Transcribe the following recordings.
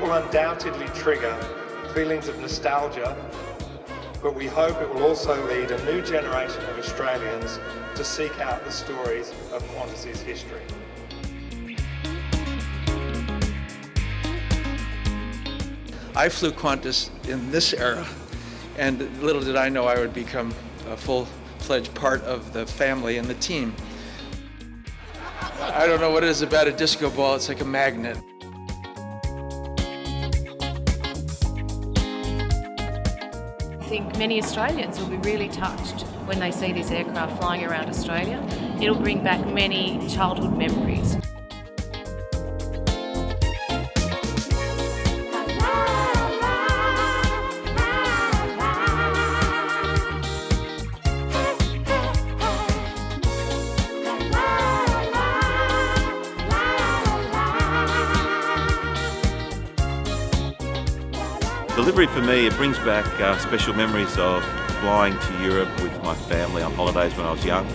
will undoubtedly trigger feelings of nostalgia, but we hope it will also lead a new generation of Australians to seek out the stories of Qantas's history. I flew Qantas in this era, and little did I know I would become a full-fledged part of the family and the team. I don't know what it is about a disco ball, it's like a magnet. I think many Australians will be really touched when they see this aircraft flying around Australia. It'll bring back many childhood memories. The livery for me, it brings back special memories of flying to Europe with my family on holidays when I was young.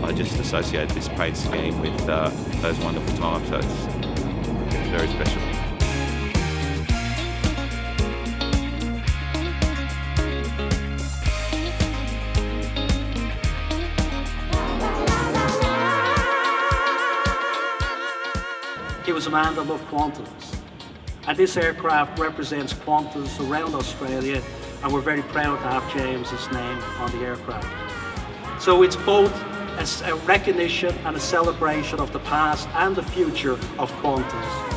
I just associate this paint scheme with those wonderful times, so it's very special. He was a man that loved Qantas. And this aircraft represents Qantas around Australia, and we're very proud to have James's name on the aircraft. So it's both a recognition and a celebration of the past and the future of Qantas.